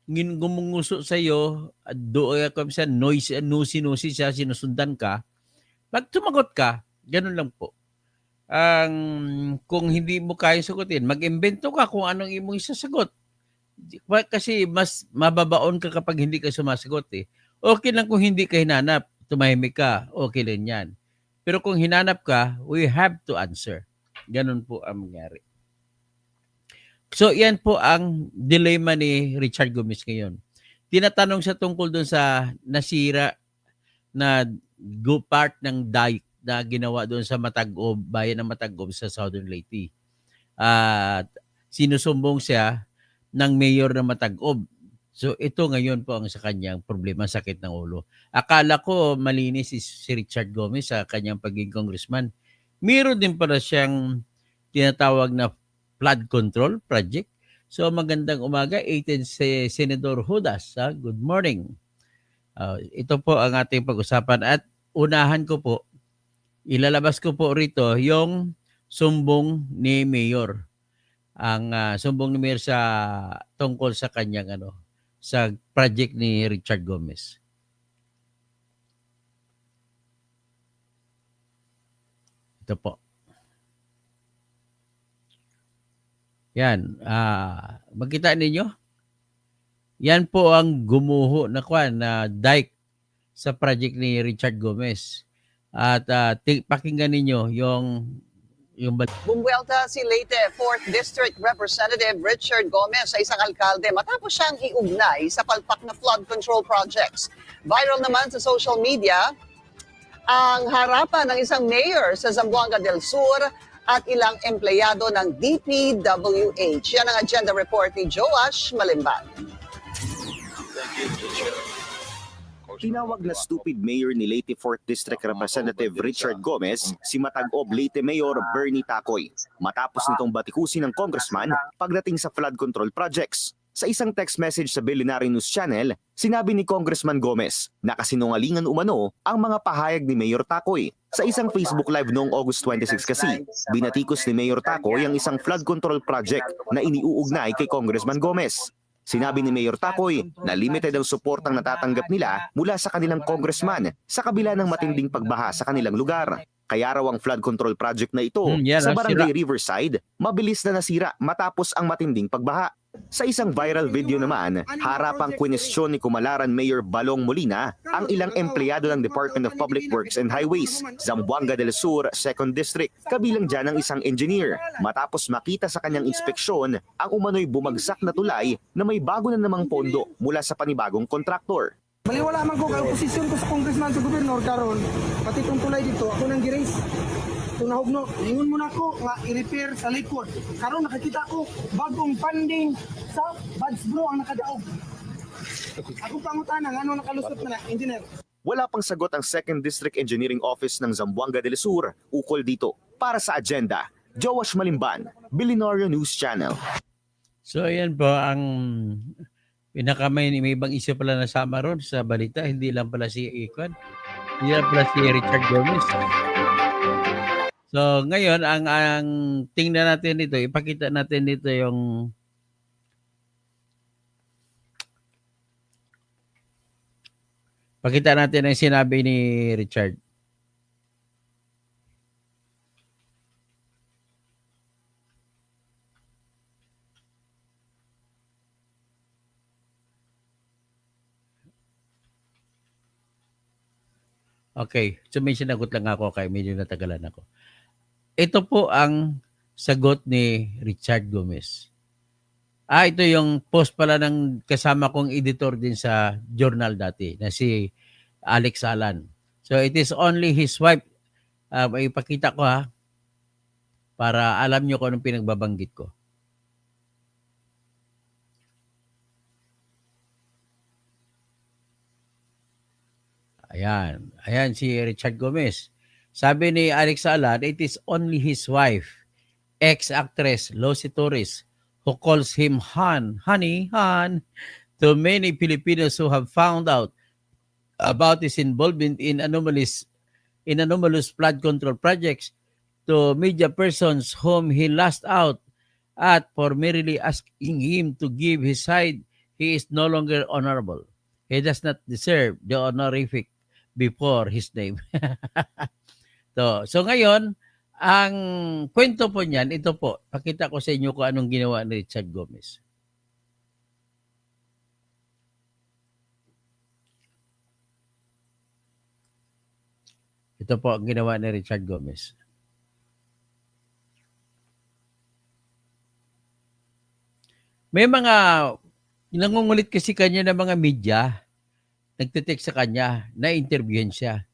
gumunguso sa'yo, doon ako sa noise, nusi-nusi siya, sinusundan ka, pag sumagot ka, ganun lang po. Kung hindi mo kaya sagutin, mag-imbento ka kung anong imong isasagot. Kasi mas mababaon ka kapag hindi ka sumasagot eh. Okay lang kung hindi ka hinanap, tumahimik ka, okay lang yan. Pero kung hinanap ka, we have to answer. Ganun po ang mangyari. So, yan po ang dilemma ni Richard Gomez ngayon. Tinatanong siya tungkol dun sa nasira na part ng dike na ginawa doon sa Matagob, bayan ng Matagob sa Southern Leyte. At sinusumbong siya ng mayor ng Matagob. So ito ngayon po ang sa kanyang problema, sakit ng ulo. Akala ko malinis si Richard Gomez sa kanyang pagiging congressman. Meron din pala siyang tinatawag na flood control project. So magandang umaga, 18 si Senador Hudas. Good morning. Ito po ang ating pag-usapan at unahan ko po, ilalabas ko po rito yung sumbong ni Mayor. Ang sumbong ni Mayor sa tungkol sa kanyang sa project ni Richard Gomez. Ito po. Yan. Makita ninyo? Yan po ang gumuho na dike sa project ni Richard Gomez. At pakinggan ninyo yung Bumwelta si Leyte 4th District Representative Richard Gomez sa isang alkalde matapos siyang iugnay sa palpak na flood control projects. Viral naman sa social media ang harapan ng isang mayor sa Zamboanga del Sur at ilang empleyado ng DPWH. Yan ang agenda report ni Joash Malimban. Tinawag na stupid mayor ni Leyte 4th District Representative Richard Gomez si Matagob Leyte Mayor Bernie Tacoy matapos nitong batikusin ng congressman pagdating sa flood control projects. Sa isang text message sa Billionaire News Channel, sinabi ni Congressman Gomez na kasinungalingan umano ang mga pahayag ni Mayor Tacoy. Sa isang Facebook Live noong August 26 kasi, binatikos ni Mayor Tacoy ang isang flood control project na iniuugnay kay Congressman Gomez. Sinabi ni Mayor Tacoy na limited ang suportang natatanggap nila mula sa kanilang congressman sa kabila ng matinding pagbaha sa kanilang lugar. Kaya raw ang flood control project na ito sa Barangay Riverside, mabilis na nasira matapos ang matinding pagbaha. Sa isang viral video naman, harapang kwenestyon ni Kumalaran Mayor Balong Molina ang ilang empleyado ng Department of Public Works and Highways, Zamboanga del Sur, 2nd District, kabilang dyan ang isang engineer. Matapos makita sa kanyang inspeksyon ang umano'y bumagsak na tulay na may bago na namang pondo mula sa panibagong kontraktor. Maliwala man ko kay posisyon ko sa congressman sa gobernador karon, pati itong tulay dito, ako nang giris. Itong nahugno, ingon mo na ako nga i-repair sa likod. Karon nakakita ko bagong funding sa Buds Bro ang nakadaog. Ako pangutana, ano nakalusot na engineer? Wala pang sagot ang 2nd District Engineering Office ng Zamboanga del Sur ukol dito. Para sa agenda, Joash Malimban, Billionaire News Channel. So ayan po ang may ibang isip pala nasama ron sa balita, hindi lang pala si Ikon, hindi lang pala si Richard Gomez. So ngayon ang tingnan natin dito, ipakita natin dito yung pakita natin ang sinabi ni Richard. Okay, so may sinagot lang ako kaya medyo natagalan ako. Ito po ang sagot ni Richard Gomez. Ito yung post pala ng kasama kong editor din sa journal dati na si Alex Alan. So it is only his wife. Ipakita ko para alam nyo kung anong pinagbabanggit ko. Ayan. Ayan si Richard Gomez. Sabi ni Alex Alan, it is only his wife, ex-actress Losie Torres, who calls him Han, honey, Han, to many Filipinos who have found out about his involvement in anomalous flood control projects, to media persons whom he lashed out at for merely asking him to give his side. he is no longer honorable. He does not deserve the honorific before his name. So ngayon, ang kwento po niyan, ito po, pakita ko sa inyo kung anong ginawa ni Richard Gomez. Ito po ang ginawa ni Richard Gomez. May mga nangungulit kasi kanya ng mga media, nagtitext sa kanya, na-interviewin siya.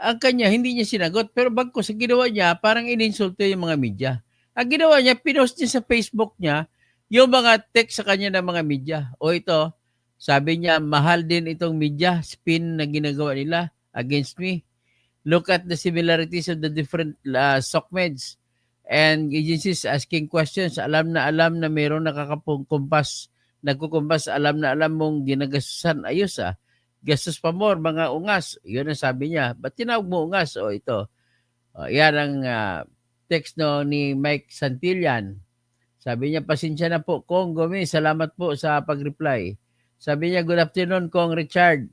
Ang kanya, hindi niya sinagot, pero bagkus sa ginawa niya, parang ininsulto yung mga media. Ang ginawa niya, pinost niya sa Facebook niya, yung mga text sa kanya ng mga media. O ito, sabi niya, mahal din itong media, spin na ginagawa nila against me. Look at the similarities of the different SOCMEDs and agencies asking questions. Alam na mayroong nagkukumpas, alam na alam mong ginagastusan. Ayos gastos pa more, mga ungas. Yun ang sabi niya. Ba't tinawag mo ungas? O ito. Yan ang text ni Mike Santillan. Sabi niya, pasensya na po, Kong Gomez. Salamat po sa pag-reply. Sabi niya, good afternoon, Kong Richard.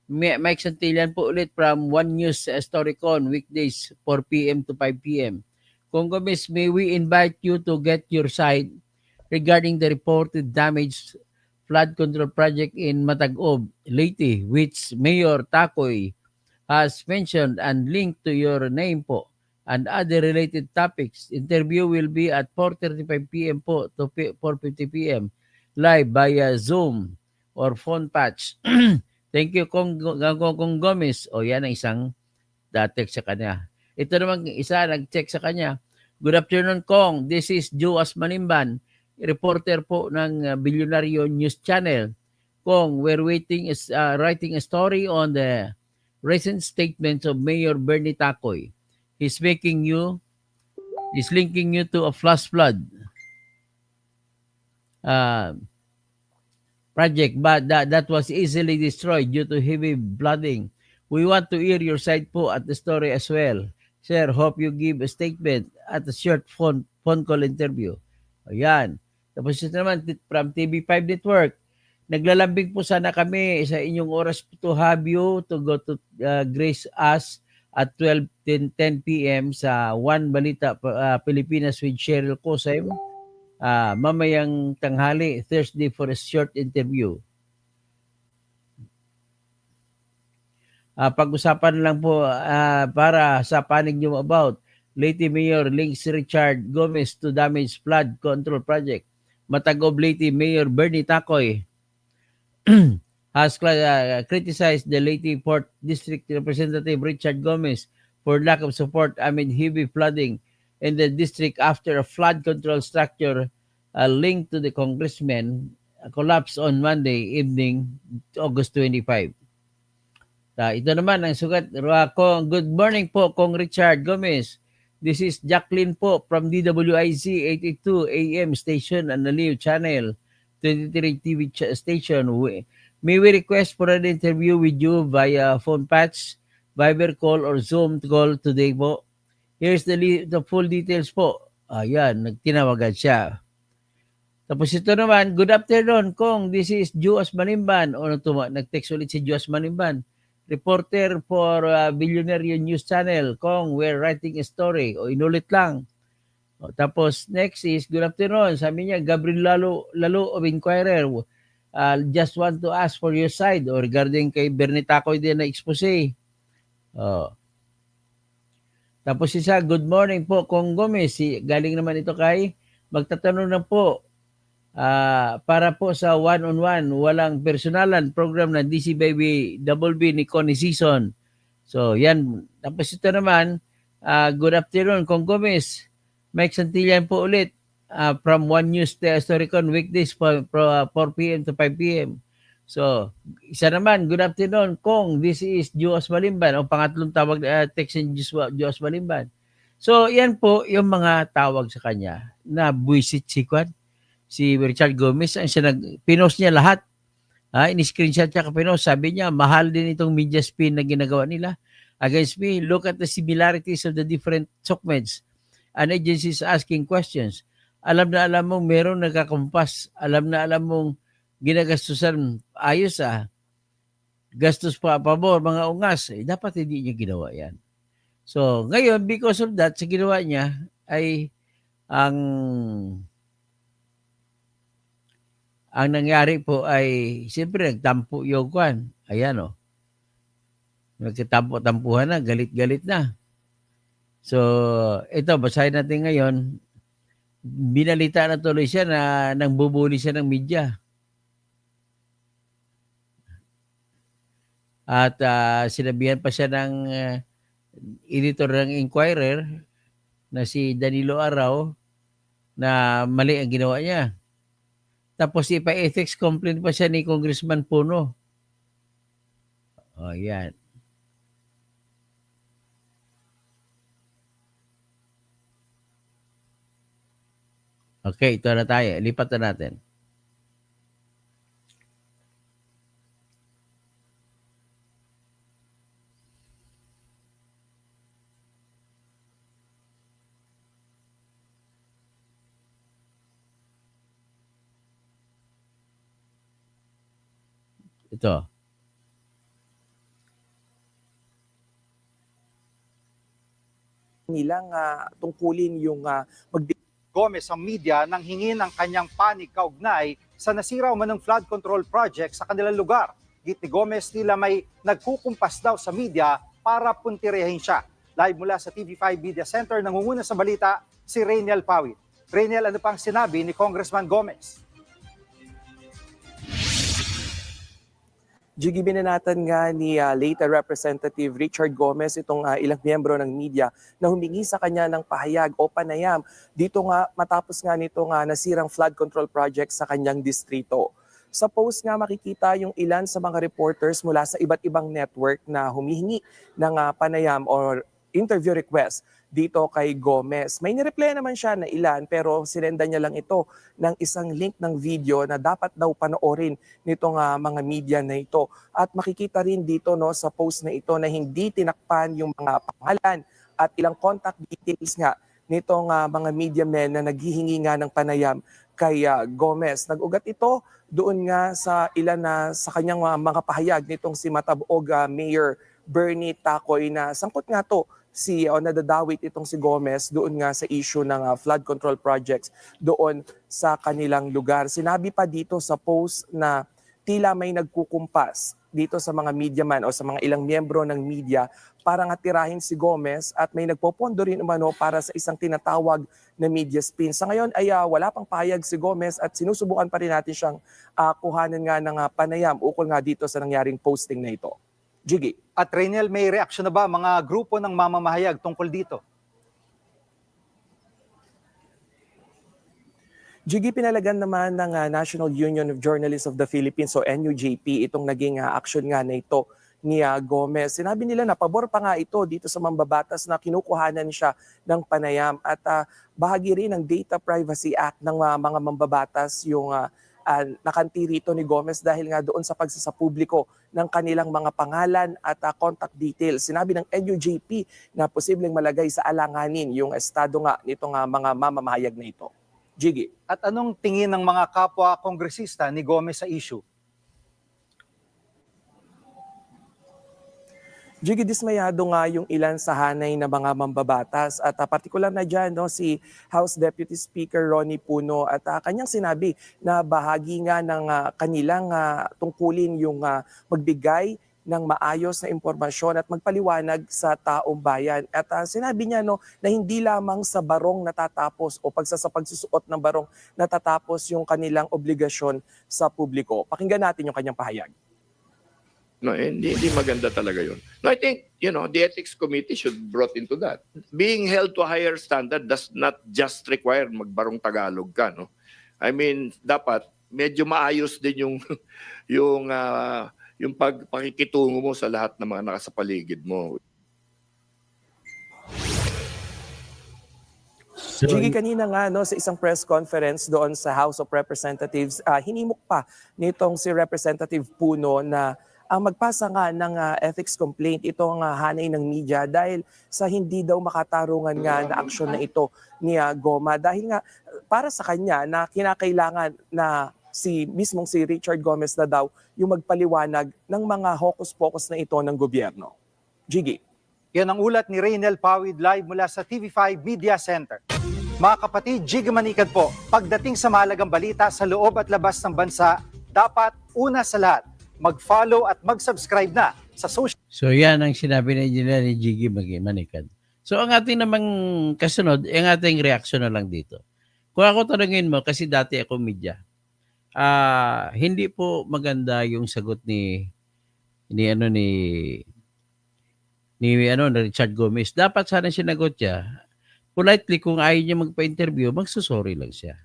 Mike Santillan po ulit from One News Storycon, weekdays 4 p.m. to 5 p.m. Kong Gomez, may we invite you to get your side regarding the reported damage flood control project in Matagob, Leyte, which Mayor Takoy has mentioned and linked to your name po and other related topics. Interview will be at 4:35 p.m. po to 4:50 p.m. live via Zoom or phone patch. Thank you, Kong Gomez. O yan ang isang text sa kanya. Ito naman isa nag-check sa kanya. Good afternoon, Kong. This is Joas Manimban, reporter po ng Bilyonaryo News Channel. Kong, we're writing a story on the recent statements of Mayor Bernie Takoy. He's linking you to a flash flood project, but that was easily destroyed due to heavy flooding. We want to hear your side po at the story as well. Sir, hope you give a statement at a short phone call interview. Ayan. Tapos ito naman from TV5 Network. Naglalambing po sana kami sa inyong oras to have you to go to grace us at 12:10 p.m. sa One Balita Pilipinas with Cheryl Cosem. Mamayang tanghali, Thursday, for a short interview. Pag-usapan lang po para sa panig nyo about Leyte Mayor links Richard Gomez to damage flood control project. Matagob Leyte Mayor Bernie Takoy has criticized the Leyte Port District Representative Richard Gomez for lack of support amid heavy flooding in the district after a flood control structure linked to the congressman collapsed on Monday evening, August 25. Ito naman ang sugat. Good morning po, Kong Richard Gomez. This is Jacqueline po from DWIZ 882 AM station and the Leo Channel 23 TV station. May we request for an interview with you via phone patch, Viber call or Zoom call today po? Here's the full details po. Ayan, nagtinawagan siya. Tapos ito naman, good afternoon, Kong. This is Joas Manimban. Nag-text ulit si Joas Manimban. Reporter for Bilyonaryo News Channel. Kong, we're writing a story. O inulit lang. Tapos next is, good afternoon. Sabi niya, Gabriel Lalo of Inquirer. Just want to ask for your side or regarding kay Bernie Takoy din na expose. Tapos isa, good morning po, Kong Gomez. Galing naman ito kay, magtatanong na po, para po sa one-on-one, walang personalan program ng DCBB ni Connie Season. So, yan. Tapos ito naman, good afternoon, Kong Gomez. Mike Santillan po ulit from One News Historicon weekdays 4 p.m. to 5 p.m. So, isa naman, good afternoon, Kong. This is Joas Malimban. O pangatlong tawag, text ni Joas Malimban. So, yan po yung mga tawag sa kanya na buisit si Richard Gomez. Pinost niya lahat. In-screenshot niya kapinost. Sabi niya, mahal din itong media spin na ginagawa nila against me. Look at the similarities of the different SOCMEDs and agencies asking questions. Alam na alam mong meron nagkakumpas. Alam na alam mong ginagastusan, ayos gastos pa pabor, mga ungas, dapat hindi niya ginawa yan. So, ngayon, because of that, sa ginawa niya, ay ang nangyari po ay, siyempre, nagtampo yung kwan. Ayan, nagkatampo-tampuhan na, galit-galit na. So, ito, basahin natin ngayon. Binalita na tuloy siya na nangbubuli siya ng media. At sinabihan pa siya ng editor ng Inquirer na si Danilo Arao na mali ang ginawa niya. Tapos ipa-ethics complaint pa siya ni Congressman Puno. Yan. Okay, ito na tayo. Lipat na natin. Ito. Nilang tungkulin yung Gomez ang media nang hingin ang kanyang panig kaugnay sa nasira umanong flood control project sa kanilang lugar. Git ni Gomez nila may nagkukumpas daw sa media para puntirehin siya. Live mula sa TV5 Media Center, nangunguna sa balita si Rainiel Pawit. Rainiel, ano pang sinabi ni Congressman Gomez? Jiggy, binanatan nga ni late Representative Richard Gomez itong ilang miyembro ng media na humingi sa kanya ng pahayag o panayam dito nga matapos nga nitong nasirang flood control project sa kanyang distrito. Sa post nga makikita yung ilan sa mga reporters mula sa iba't ibang network na humihingi ng panayam or interview request dito kay Gomez. May nireply naman siya na ilan pero sinenda niya lang ito ng isang link ng video na dapat daw panoorin nitong mga media na ito. At makikita rin dito sa post na ito na hindi tinakpan yung mga pangalan at ilang contact details nga nitong mga media men na naghihingi nga ng panayam kay Gomez. Nag-ugat ito doon nga sa ilan na sa kanyang mga pahayag nitong si Matabog Mayor Bernie Tacoy na sangkot nga to nadadawit itong si Gomez doon nga sa issue ng flood control projects doon sa kanilang lugar. Sinabi pa dito sa post na tila may nagkukumpas dito sa mga media man o sa mga ilang miyembro ng media para nga tirahin si Gomez at may nagpopondo rin umano para sa isang tinatawag na media spin. Sa ngayon ay wala pang pahayag si Gomez at sinusubukan pa rin natin siyang kuhanan nga ng panayam ukol nga dito sa nangyaring posting na ito. Jiggy. At Rainiel, may reaksyon na ba mga grupo ng mamamahayag tungkol dito? Jiggy, pinalagan naman ng National Union of Journalists of the Philippines o NUJP itong naging action nga na ito ni Gomez. Sinabi nila na pabor pa nga ito dito sa mambabatas na kinukuhanan siya ng panayam at bahagi rin ng Data Privacy Act ng mga mambabatas yung nakanti rito ni Gomez dahil nga doon sa pagsasapubliko ng kanilang mga pangalan at contact details. Sinabi ng NUJP na posibleng malagay sa alanganin yung estado nga nitong mga mamamahayag na ito. Jiggy. At anong tingin ng mga kapwa kongresista ni Gomez sa issue? Jiggy, dismayado nga yung ilan sa hanay na mga mambabatas at partikular na dyan si House Deputy Speaker Ronnie Puno at kanyang sinabi na bahagi nga ng kanilang tungkulin yung magbigay ng maayos na impormasyon at magpaliwanag sa taong bayan. At sinabi niya na hindi lamang sa barong natatapos o pagsusuot ng barong natatapos yung kanilang obligasyon sa publiko. Pakinggan natin yung kanyang pahayag. No, hindi maganda talaga yun. No, I think, the ethics committee should brought into that. Being held to a higher standard does not just require magbarong Tagalog ka, no? I mean, dapat medyo maayos din yung yung pakikitungo mo sa lahat ng mga nakasapaligid mo. Jiggy, kanina nga sa isang press conference doon sa House of Representatives, hinimok pa nitong si Representative Puno na magpasa nga ng ethics complaint itong hanay ng media dahil sa hindi daw makatarungan nga na aksyon na ito ni Goma. Dahil nga para sa kanya na kinakailangan na mismong si Richard Gomez na daw yung magpaliwanag ng mga hocus-pocus na ito ng gobyerno. Jiggy. Yan ang ulat ni Reynel Pawid live mula sa TV5 Media Center. Mga kapatid, Jiggy Manikad po, pagdating sa mahalagang balita sa loob at labas ng bansa, dapat una sa lahat, mag-follow at mag-subscribe na sa social So yan ang sinabi na engineer ni Jiggy Manikad. So ang ating namang kasunod, ang ating reaksyon na lang dito. Kung ako tanungin mo, kasi dati ako media, hindi po maganda yung sagot ni Richard Gomez. Dapat sana sinagot niya. Politely, kung ayaw niya magpa-interview, magsusorry lang siya.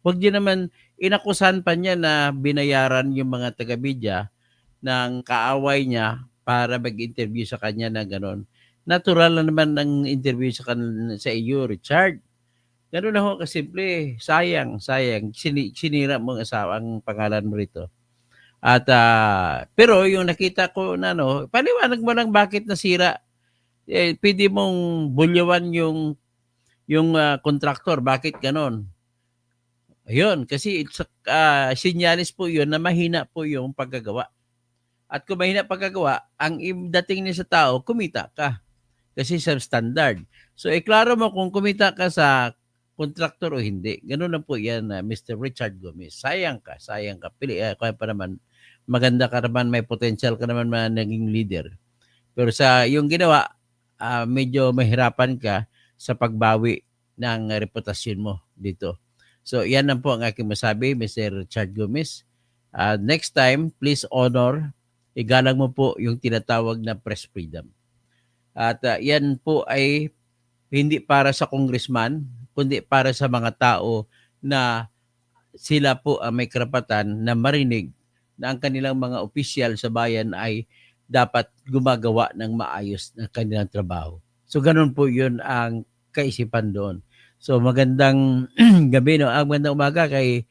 Huwag niya naman, inakusahan pa niya na binayaran yung mga taga-media ng kaaway niya para mag-interview sa kanya na gano'n. Natural na naman ang interview sa iyo, Richard. Gano'n na ho kasimple. Sayang. Sinira mo ang pangalan mo rito. At pero yung nakita ko na paliwanag mo lang bakit nasira. Pwede mong bulyawan yung kontraktor, bakit ganon? Ayun, kasi sinyalis po yun na mahina po yung paggagawa. At kung mahina paggagawa, ang dating niya sa tao, kumita ka. Kasi substandard. So, iklaro mo kung kumita ka sa kontraktor o hindi. Ganun lang po yan, Mr. Richard Gomez. Sayang ka. Kaya pa naman, maganda ka naman, may potential ka naman naging leader. Pero sa yung ginawa, medyo mahirapan ka sa pagbawi ng reputasyon mo dito. So, yan lang po ang aking masabi, Mr. Richard Gomez. Next time, please honor, igalang mo po yung tinatawag na press freedom. At yan po ay hindi para sa congressman, kundi para sa mga tao na sila po may karapatan na marinig na ang kanilang mga opisyal sa bayan ay dapat gumagawa ng maayos na kanilang trabaho. So ganun po yun ang kaisipan doon. So magandang gabi, magandang umaga kay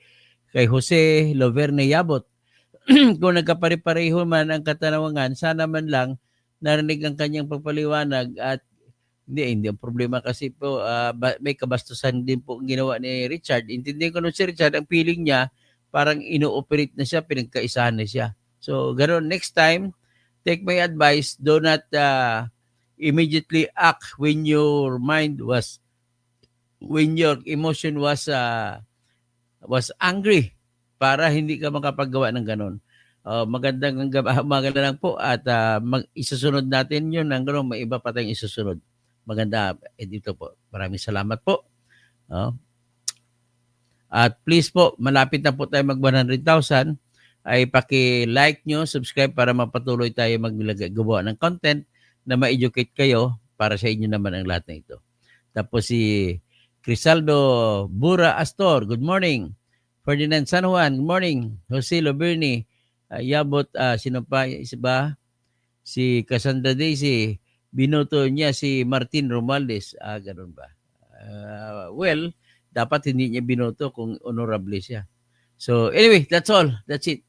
Jose Loverne Yabot. Kung nagkapare-pareho man ang katanawangan, sana man lang narinig ang kanyang pagpaliwanag at hindi ang problema kasi po may kabastusan din po ang ginawa ni Richard. Intindihin ko nun si Richard, ang feeling niya parang ino-operate na siya, pinagkaisahan na siya. So ganoon, next time, take my advice, do not immediately act when your emotion was angry para hindi ka makapaggawa ng ganon. Magandang umaga lang po at isusunod natin yun ng ganon, may iba pa tayong isusunod. Maganda dito po. Maraming salamat po. At please po, malapit na po tayo mag 100,000. Ay paki-like nyo, subscribe para mapatuloy tayo gumawa ng content na ma-educate kayo para sa inyo naman ang lahat na ito. Tapos si Crisaldo Bura Astor, good morning. Ferdinand San Juan, good morning. Jose Loberni, Yabot, sino pa? Isa si Cassandra Daisy, binoto niya si Martin Romualdez. Ganun ba? Well, dapat hindi niya binoto kung honorable siya. So anyway, that's all. That's it.